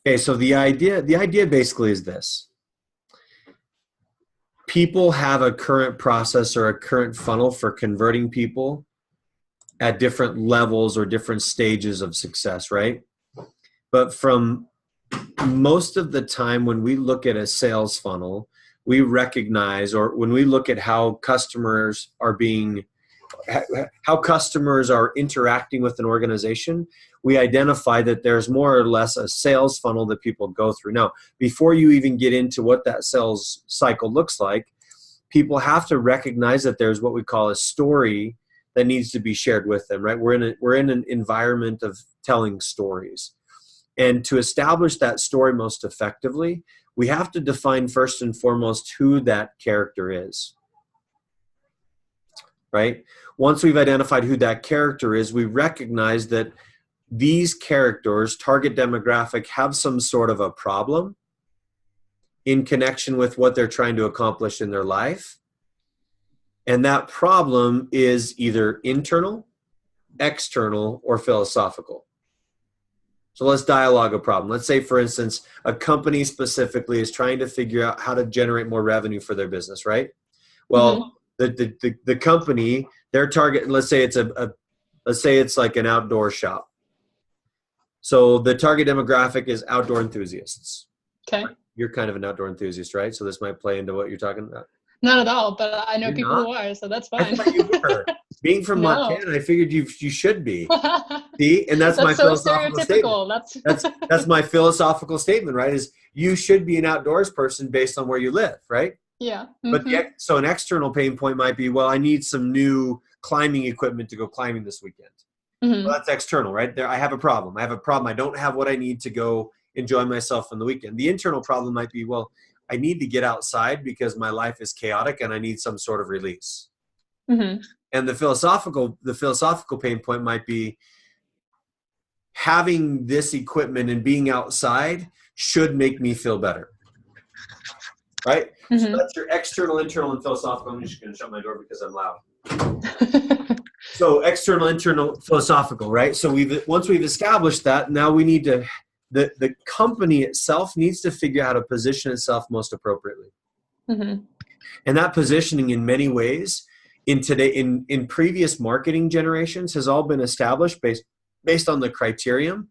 Okay, so the idea basically is this. People have a current process or a current funnel for converting people at different levels or different stages of success, right? But from most of the time when we look at a sales funnel, we recognize, or when we look at how customers are interacting with an organization, we identify that there's more or less a sales funnel that people go through. Now, before you even get into what that sales cycle looks like, people have to recognize that there's what we call a story that needs to be shared with them, right? We're in an environment of telling stories. And to establish that story most effectively, we have to define first and foremost who that character is, right? Once we've identified who that character is, we recognize that these characters, target demographic, have some sort of a problem in connection with what they're trying to accomplish in their life. And that problem is either internal, external, or philosophical. So let's dialogue a problem. Let's say, for instance, a company specifically is trying to figure out how to generate more revenue for their business, right? Well, the company, their target, let's say it's like an outdoor shop. So the target demographic is outdoor enthusiasts. Okay. You're kind of an outdoor enthusiast, right? So this might play into what you're talking about. Not at all, but I know You're people not? who are, so that's fine. I thought you were. Being from No. Montana, I figured you should be. See, and that's my so philosophical statement. That's my philosophical statement, right? Is you should be an outdoors person based on where you live, right? Yeah. But so an external pain point might be, well, I need some new climbing equipment to go climbing this weekend. Well, that's external, right? There, I have a problem. I don't have what I need to go enjoy myself on the weekend. The internal problem might be, well, I need to get outside because my life is chaotic and I need some sort of release. And the philosophical pain point might be having this equipment and being outside should make me feel better. Right? So that's your external, internal, and philosophical. I'm just going to shut my door because I'm loud. So external, internal, philosophical, right? So once we've established that, now we need to, the company itself needs to figure out how to position itself most appropriately. And that positioning in many ways in previous marketing generations has all been established based on the criterion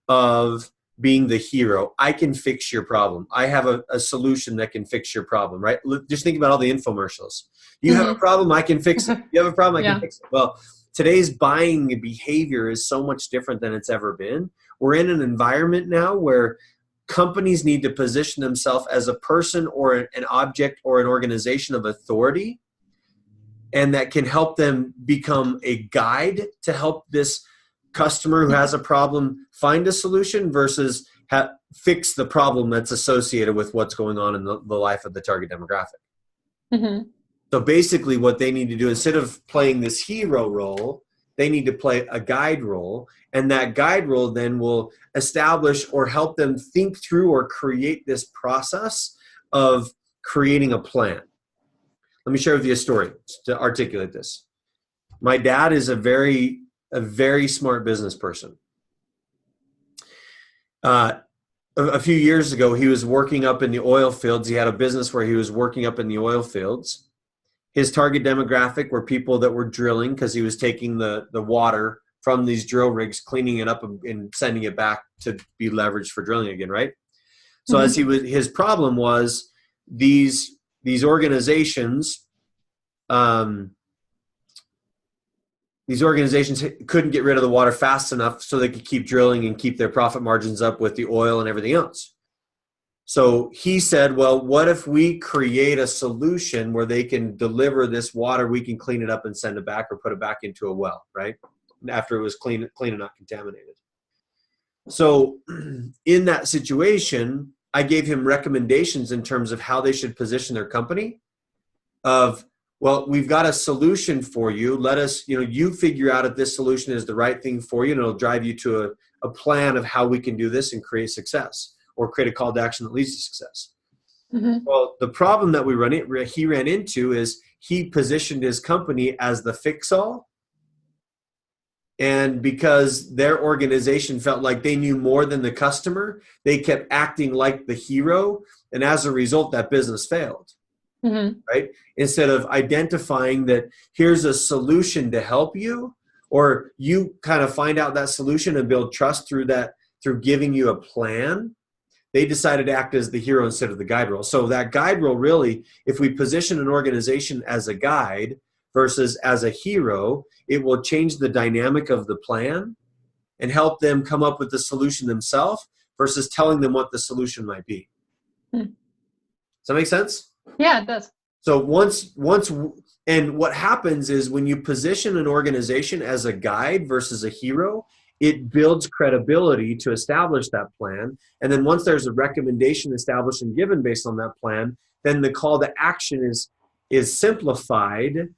of being the hero. I can fix your problem. I have a solution that can fix your problem, right? Just think about all the infomercials. You have a problem, I can fix it. You have a problem, I can fix it. Well, today's buying behavior is so much different than it's ever been. We're in an environment now where companies need to position themselves as a person or an object or an organization of authority, and that can help them become a guide to help this customer who has a problem find a solution versus fix the problem that's associated with what's going on in the life of the target demographic. So basically what they need to do, instead of playing this hero role, they need to play a guide role. And that guide role then will establish or help them think through or create this process of creating a plan. Let me share with you a story to articulate this. My dad is a very smart business person. A few years ago, he was working up in the oil fields. He had a business where he was working up in the oil fields. His target demographic were people that were drilling because he was taking the water from these drill rigs, cleaning it up and sending it back to be leveraged for drilling again, right? So his problem was these organizations, couldn't get rid of the water fast enough so they could keep drilling and keep their profit margins up with the oil and everything else. So he said, well, what if we create a solution where they can deliver this water, we can clean it up and send it back or put it back into a well, right? After it was clean and not contaminated. So in that situation, I gave him recommendations in terms of how they should position their company of, well, we've got a solution for you. Let us, you figure out if this solution is the right thing for you, and it'll drive you to a plan of how we can do this and create success, or create a call to action that leads to success. Well, the problem that he ran into is he positioned his company as the fix-all And because their organization felt like they knew more than the customer, they kept acting like the hero. And as a result, that business failed. Right? Instead of identifying that here's a solution to help you, or you kind of find out that solution and build trust through that, through giving you a plan, they decided to act as the hero instead of the guide role. So that guide role, really, if we position an organization as a guide versus as a hero, it will change the dynamic of the plan and help them come up with the solution themselves versus telling them what the solution might be. Does that make sense? Yeah, it does. So and what happens is when you position an organization as a guide versus a hero, it builds credibility to establish that plan. And then once there's a recommendation established and given based on that plan, then the call to action is simplified,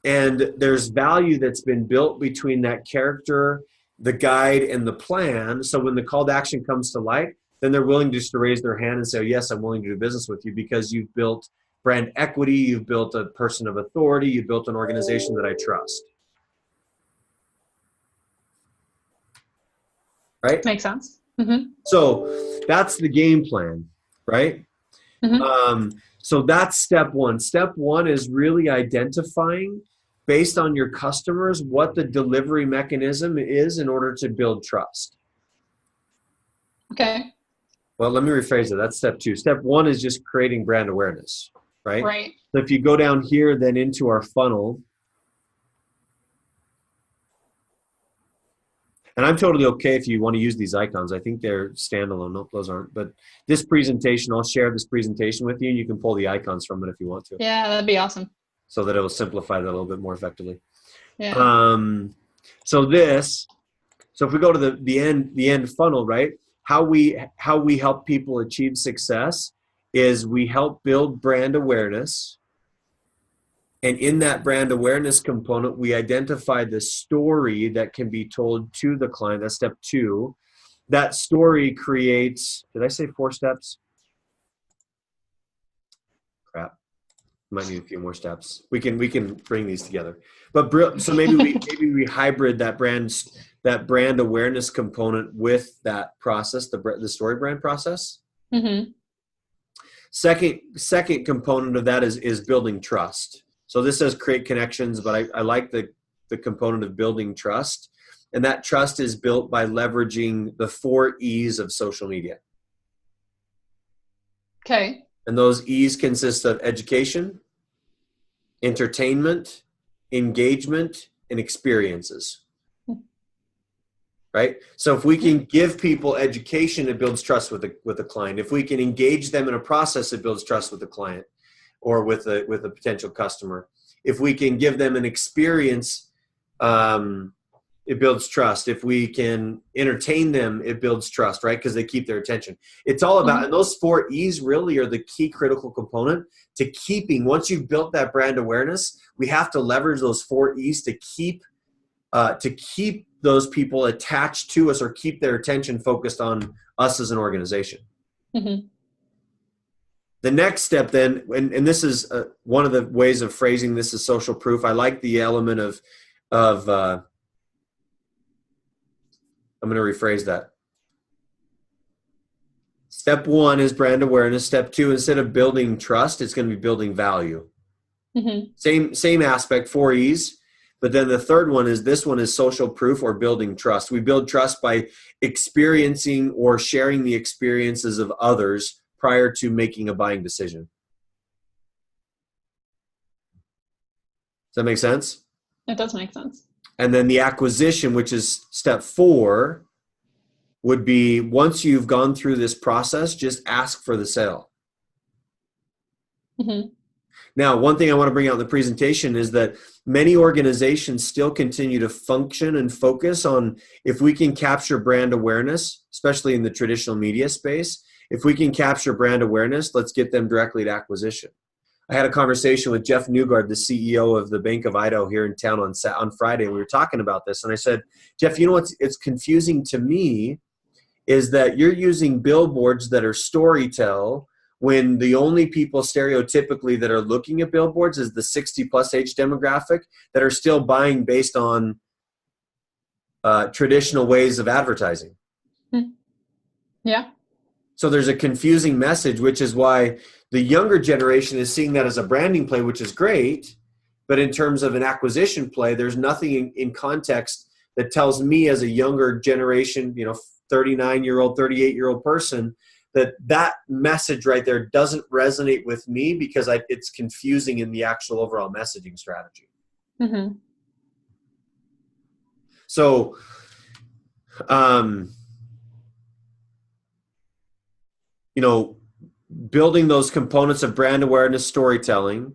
and there's value that's been built between that character, the guide, and the plan. So when the call to action comes to light, then they're willing just to raise their hand and say, yes, I'm willing to do business with you, because you've built brand equity, you've built a person of authority, you've built an organization that I trust. Right? Makes sense. So that's the game plan, right? So that's step one. Step one is really identifying, based on your customers, what the delivery mechanism is in order to build trust. Okay. Well, let me rephrase it. That's step two. Step one is just creating brand awareness, right? Right. So if you go down here, then into our funnel, and I'm totally okay if you want to use these icons. I think they're standalone. Nope, those aren't. But this presentation, I'll share this presentation with you, and you can pull the icons from it if you want to. Yeah, that'd be awesome. So that it will simplify that a little bit more effectively. Yeah. So if we go to the end funnel, right? How we help people achieve success is we help build brand awareness. And in that brand awareness component, we identify the story that can be told to the client. That's step two. That story creates, did I say 4 steps? Crap. Might need a few more steps. We can bring these together. But so maybe we hybrid that brand awareness component with that process, the story brand process. Second component of that is building trust. So this says create connections, but I like the component of building trust. And that trust is built by leveraging the 4 E's of social media. Okay. And those E's consist of education, entertainment, engagement, and experiences. Right? So if we can give people education, it builds trust with the client. If we can engage them in a process, it builds trust with the client or with a potential customer. If we can give them an experience, it builds trust. If we can entertain them, it builds trust, right? Because they keep their attention. It's all about, and those 4 E's really are the key critical component to keeping, once you've built that brand awareness, we have to leverage those 4 E's to keep those people attached to us or keep their attention focused on us as an organization. The next step then, and this is one of the ways of phrasing this is social proof. I like the element of I'm going to rephrase that. Step 1 is brand awareness. Step 2, instead of building trust, it's going to be building value. Same aspect, 4 E's. But then the third one is social proof or building trust. We build trust by experiencing or sharing the experiences of others prior to making a buying decision. Does that make sense? It does make sense. And then the acquisition, which is step 4, would be once you've gone through this process, just ask for the sale. Now, one thing I want to bring out in the presentation is that many organizations still continue to function and focus on, if we can capture brand awareness, especially in the traditional media space, if we can capture brand awareness, let's get them directly to acquisition. I had a conversation with Jeff Newgard, the CEO of the Bank of Idaho here in town on Friday, and we were talking about this. And I said, Jeff, you know what's confusing to me is that you're using billboards that are storytell when the only people stereotypically that are looking at billboards is the 60-plus age demographic that are still buying based on traditional ways of advertising. Yeah. So there's a confusing message, which is why the younger generation is seeing that as a branding play, which is great. But in terms of an acquisition play, there's nothing in context that tells me as a younger generation, 39-year-old, 38-year-old person, that message right there doesn't resonate with me because it's confusing in the actual overall messaging strategy. Mm-hmm. So, building those components of brand awareness, storytelling,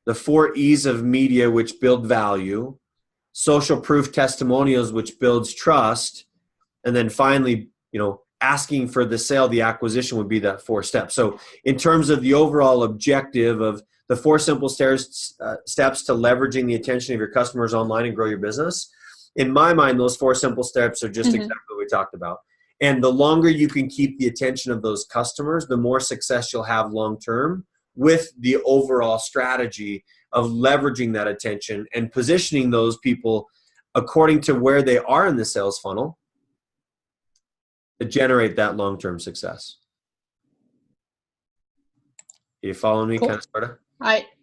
the 4 E's of media, which build value, social proof testimonials, which builds trust, and then finally, asking for the sale, the acquisition would be that 4 steps. So in terms of the overall objective of the 4 simple steps to leveraging the attention of your customers online and grow your business, in my mind, those 4 simple steps are just exactly what we talked about. And the longer you can keep the attention of those customers, the more success you'll have long-term with the overall strategy of leveraging that attention and positioning those people according to where they are in the sales funnel to generate that long-term success. Are you following me, Cool. kind of, sort of?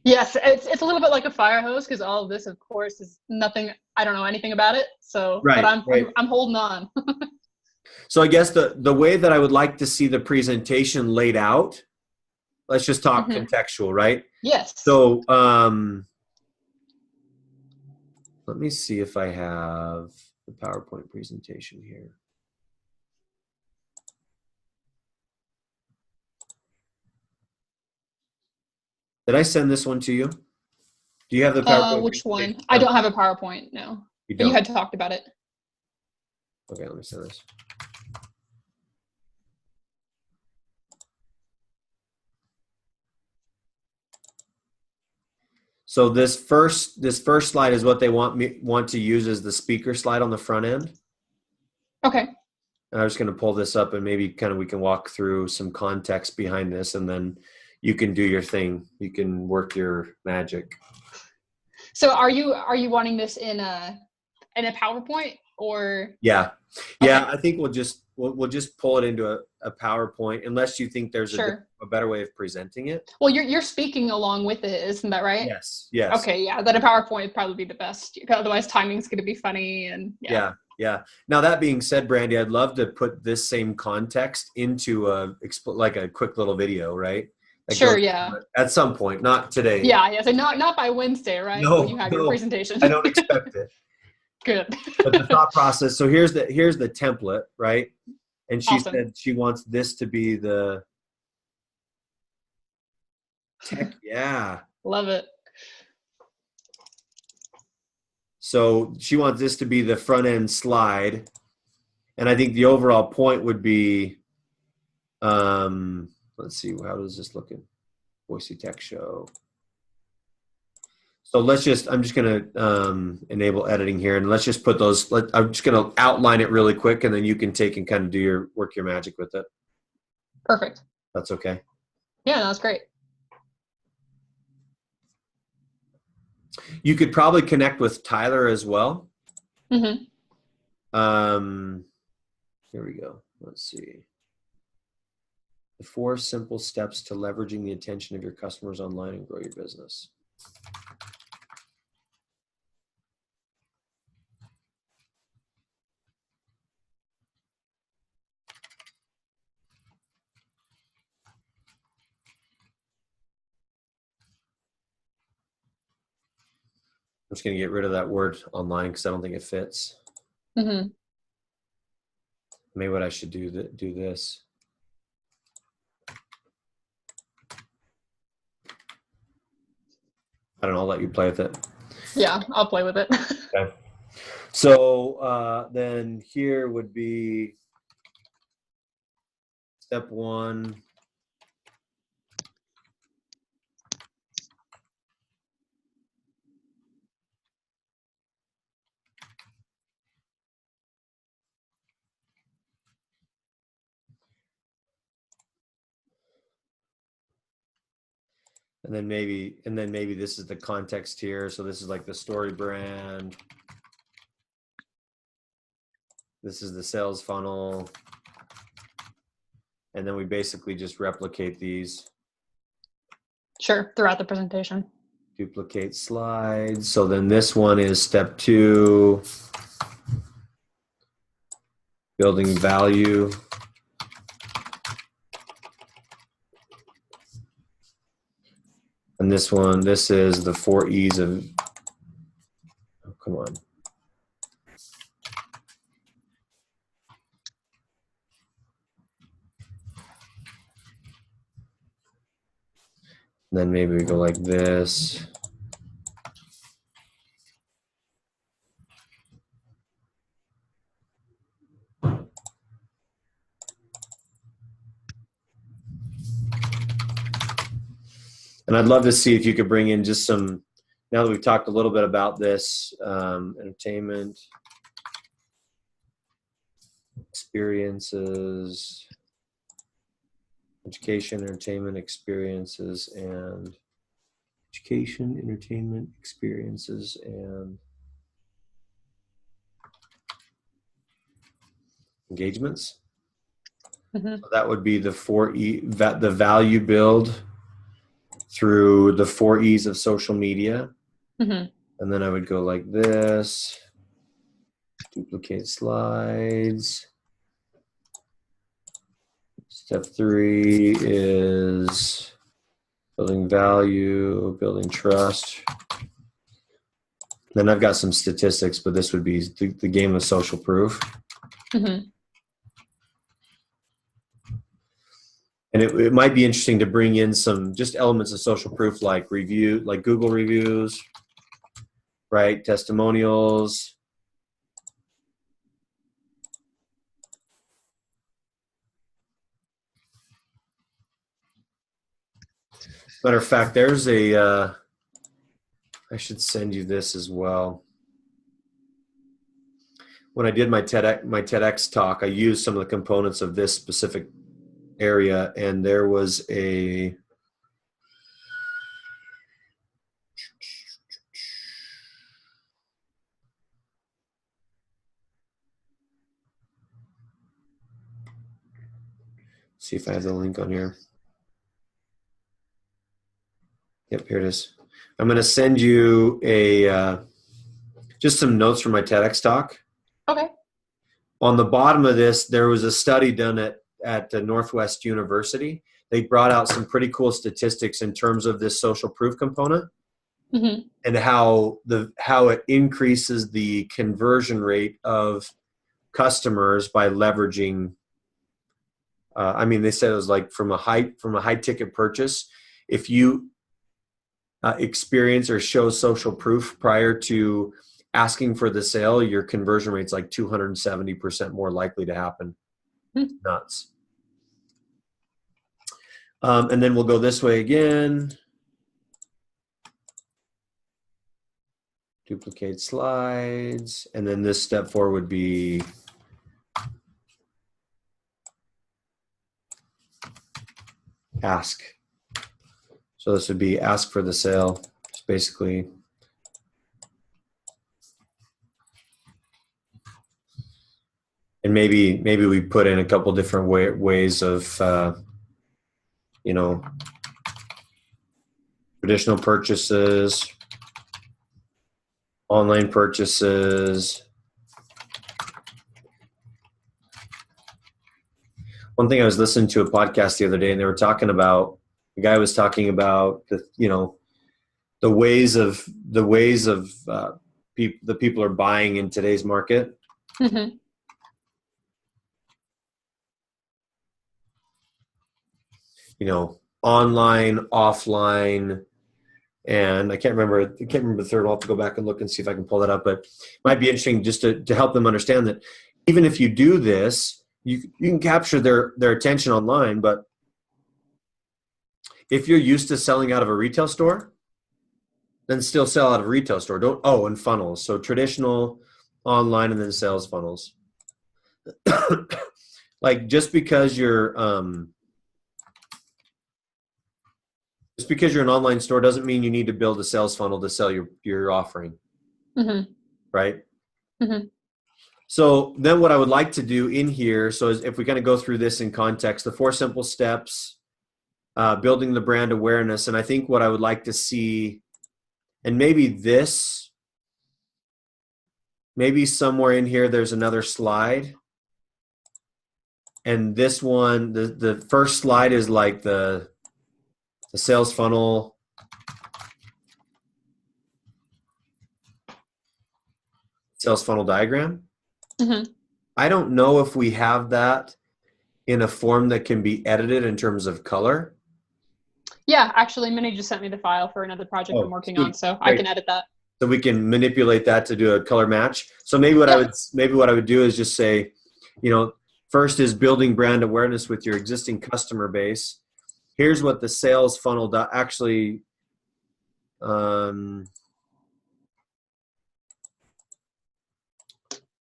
Yes, it's a little bit like a fire hose because all of this, of course, is nothing. I don't know anything about it, so Right, but I'm holding on. So I guess the way that I would like to see the presentation laid out, let's just talk contextual, right? Yes. So let me see if I have the PowerPoint presentation here. Did I send this one to you? Do you have the PowerPoint? Which one? I don't have a PowerPoint, no. You But you don't? had talked about it. Okay, let me send this. So this first slide is what they want to use as the speaker slide on the front end. Okay. And I'm just going to pull this up and maybe we can walk through some context behind this, and then you can do your thing. You can work your magic. So are you wanting this in a PowerPoint or? Yeah. Okay. I think we'll just pull it into a PowerPoint unless you think there's a better way of presenting it. Well, you're speaking along with it, isn't that right? Yes. Okay, yeah. Then a PowerPoint would probably be the best. Otherwise, timing's going to be funny and yeah. Now that being said, Brandy, I'd love to put this same context into a quick little video, right? Sure. Yeah. At some point, not today. Yeah. So not by Wednesday, right? No, when you have your presentation. I don't expect it. Good. But the thought process. So here's the template, right? And she Awesome. said she wants this to be the tech. Yeah. Love it. So she wants this to be the front end slide. And I think the overall point would be, let's see, how does this look in Boise Tech Show? So I'm just going to enable editing here, and let's just put those, I'm just going to outline it really quick, and then you can take and kind of work your magic with it. Perfect. That's okay. Yeah, that's great. You could probably connect with Tyler as well. Mm-hmm. Here we go. Let's see. The 4 simple steps to leveraging the attention of your customers online and grow your business. I'm just going to get rid of that word online because I don't think it fits. Mm-hmm. Maybe what I should do this. I don't know. I'll let you play with it. Yeah, I'll play with it. Okay. So then here would be step 1. And then maybe this is the context here. So this is like the story brand. This is the sales funnel. And then we basically just replicate these. Sure, throughout the presentation. Duplicate slides. So then this one is step 2, building value. And this one, this is the 4 E's of, oh, come on. And then maybe we go like this. And I'd love to see if you could bring in just some, now that we've talked a little bit about this, entertainment, experiences, education, entertainment, experiences, and education, entertainment, experiences, and engagements. Mm-hmm. So that would be the 4 E, the value build through the 4 E's of social media. Mm-hmm. And then I would go like this, duplicate slides. Step 3 is building value, building trust. Then I've got some statistics, but this would be the game of social proof. Mm-hmm. And it might be interesting to bring in some just elements of social proof, like review, like Google reviews, right? Testimonials. Matter of fact, there's a, I should send you this as well. When I did my TEDx talk, I used some of the components of this specific area, and there was a, see if I have the link on here. Yep, here it is. I'm going to send you a just some notes from my TEDx talk. Okay. On the bottom of this, there was a study done at Northwest University. They brought out some pretty cool statistics in terms of this social proof component. Mm-hmm. And how it increases the conversion rate of customers by leveraging. I mean, they said it was like from a high ticket purchase, if you experience or show social proof prior to asking for the sale, your conversion rate's like 270% more likely to happen. Mm-hmm. Nuts. And then we'll go this way again. Duplicate slides. And then this step 4 would be ask. So this would be ask for the sale. It's basically and maybe we put in a couple different ways of traditional purchases, online purchases. One thing, I was listening to a podcast the other day, and they were talking about, the guy was talking about the ways of the people are buying in today's market. Mm-hmm. Online, offline, and I can't remember the third. I'll have to go back and look and see if I can pull that up, but it might be interesting just to help them understand that even if you do this, you can capture their attention online, but if you're used to selling out of a retail store, then still sell out of a retail store. And funnels. So traditional, online, and then sales funnels. Like just because you're an online store doesn't mean you need to build a sales funnel to sell your offering. Mm-hmm. Right? Mm-hmm. So then what I would like to do in here, so if we kind of go through this in context, the 4 simple steps, building the brand awareness. And I think what I would like to see, and maybe somewhere in here, there's another slide. And this one, the first slide is like the sales funnel. Sales funnel diagram. Mm-hmm. I don't know if we have that in a form that can be edited in terms of color. Yeah, actually, Minnie just sent me the file for another project I'm working on, so Great. I can edit that. So we can manipulate that to do a color match. So maybe what I would do is just say, first is building brand awareness with your existing customer base. Here's what the sales funnel actually.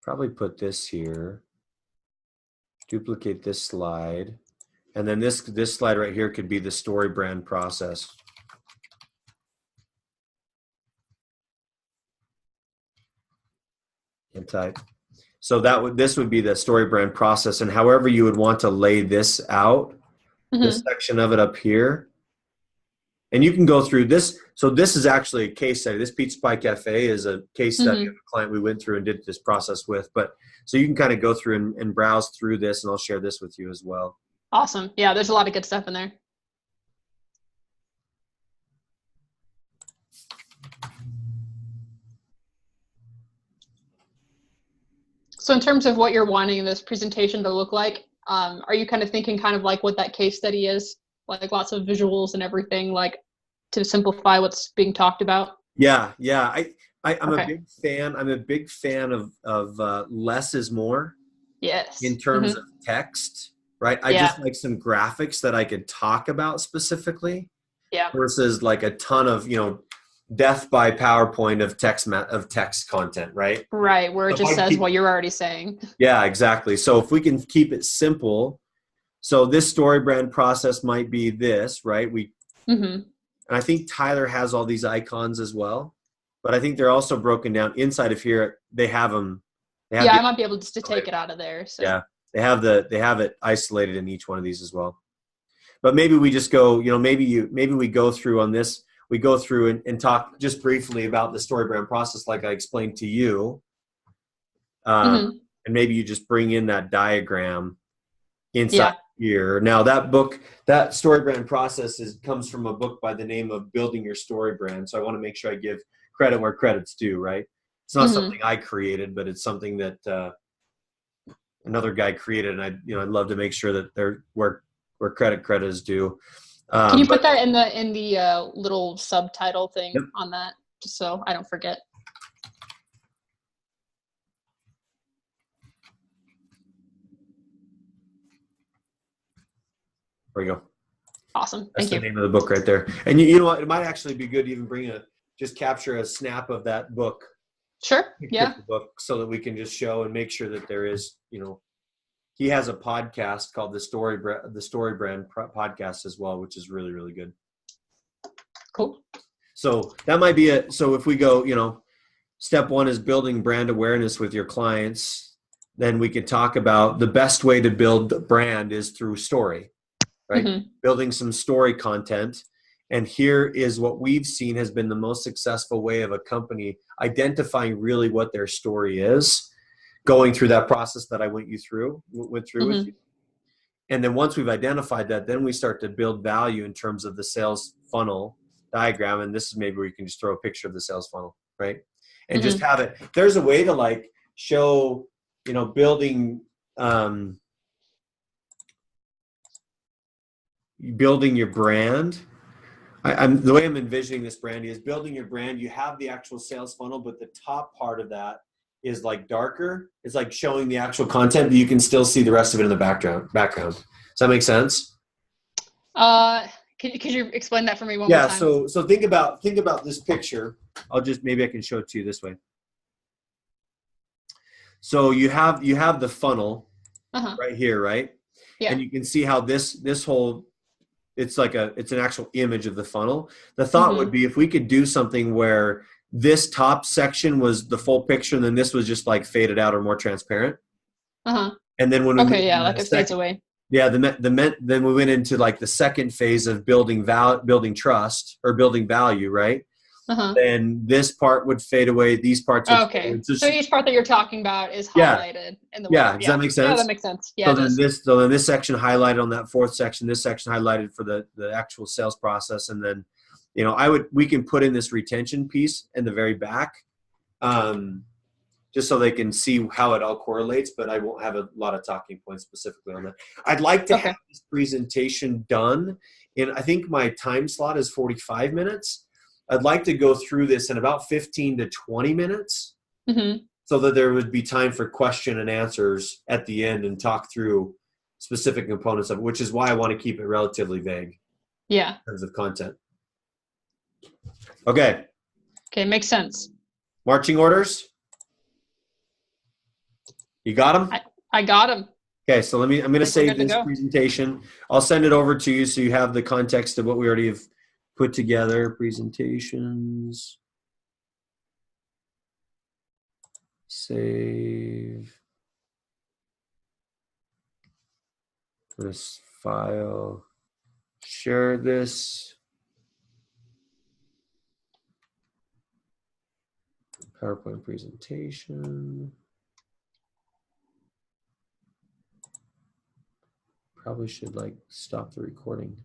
Probably put this here. Duplicate this slide. And then this slide right here could be the story brand process. And type. So this would be the story brand process, and however you would want to lay this out, this section of it up here. And you can go through this. So this is actually a case study. This Pizza Pie Cafe is a case study of a client we went through and did this process with. But so you can kind of go through and browse through this, and I'll share this with you as well. Awesome. Yeah, there's a lot of good stuff in there. So in terms of what you're wanting this presentation to look like, are you kind of thinking kind of like what that case study is? Like lots of visuals and everything, like to simplify what's being talked about? Yeah. I'm a big fan. I'm a big fan of less is more. Yes. In terms of text, right? I just like some graphics that I could talk about specifically. Yeah. Versus like a ton of, death by PowerPoint of text content, right? Right, where it just says what you're already saying. Yeah, exactly. So if we can keep it simple, so this story brand process might be this, right? And I think Tyler has all these icons as well, but I think they're also broken down inside of here. They have them. I might be able just to take it out of there. So. Yeah, they have it isolated in each one of these as well. But maybe we just go, maybe we go through on this. We go through and talk just briefly about the story brand process, like I explained to you. And maybe you just bring in that diagram inside here. Now that story brand process comes from a book by the name of Building Your Story Brand. So I want to make sure I give credit where credit's due, right? It's not something I created, but it's something that another guy created. And I'd love to make sure that they're where credit is due. Can you put that in the little subtitle thing on that, just so I don't forget? There we go. Awesome. That's Thank you. the name of the book right there. And you know what? It might actually be good to even just capture a snap of that book. Sure. Yeah. The book, so that we can just show and make sure that there is, he has a podcast called the Story Brand podcast as well, which is really, really good. Cool. So that might be it. So if we go, step 1 is building brand awareness with your clients. Then we could talk about the best way to build the brand is through story, right? Building some story content. And here is what we've seen has been the most successful way of a company identifying really what their story is, going through that process that I went through with you. And then once we've identified that, then we start to build value in terms of the sales funnel diagram. And this is maybe where you can just throw a picture of the sales funnel, right? And just have it. There's a way to like show, building your brand. The way I'm envisioning this, Brandy, is building your brand. You have the actual sales funnel, but the top part of that is like darker. It's like showing the actual content, but you can still see the rest of it in the background. Does that make sense? Could you explain that for me one more time? Yeah. So think about this picture. Maybe I can show it to you this way. So you have the funnel right here, right? Yeah. And you can see how this whole, it's an actual image of the funnel. The thought would be if we could do something where this top section was the full picture, and then this was just like faded out or more transparent. Uh-huh. And then when we Okay, yeah, like it fades away. yeah, then we went into like the second phase of building trust or building value, right? Uh-huh. Then this part would fade away. These parts would fade away. Okay. So each part that you're talking about is Yeah, highlighted in the way. yeah. Does that make sense? Yeah, that makes sense. Yeah, So then this section highlighted on that fourth section. This section highlighted for the actual sales process, and then, you know, we can put in this retention piece in the very back, just so they can see how it all correlates. But I won't have a lot of talking points specifically on that. I'd like to have this presentation done, and I think my time slot is 45 minutes. I'd like to go through this in about 15 to 20 minutes, so that there would be time for question and answers at the end and talk through specific components of it, which is why I want to keep it relatively vague. Yeah. In terms of content. Okay. Okay, makes sense. Marching orders. You got them? I got them. Okay, so I'm going to save this presentation. I'll send it over to you so you have the context of what we already have put together. Presentations. Save. This file. Share this. PowerPoint presentation. Probably should like stop the recording.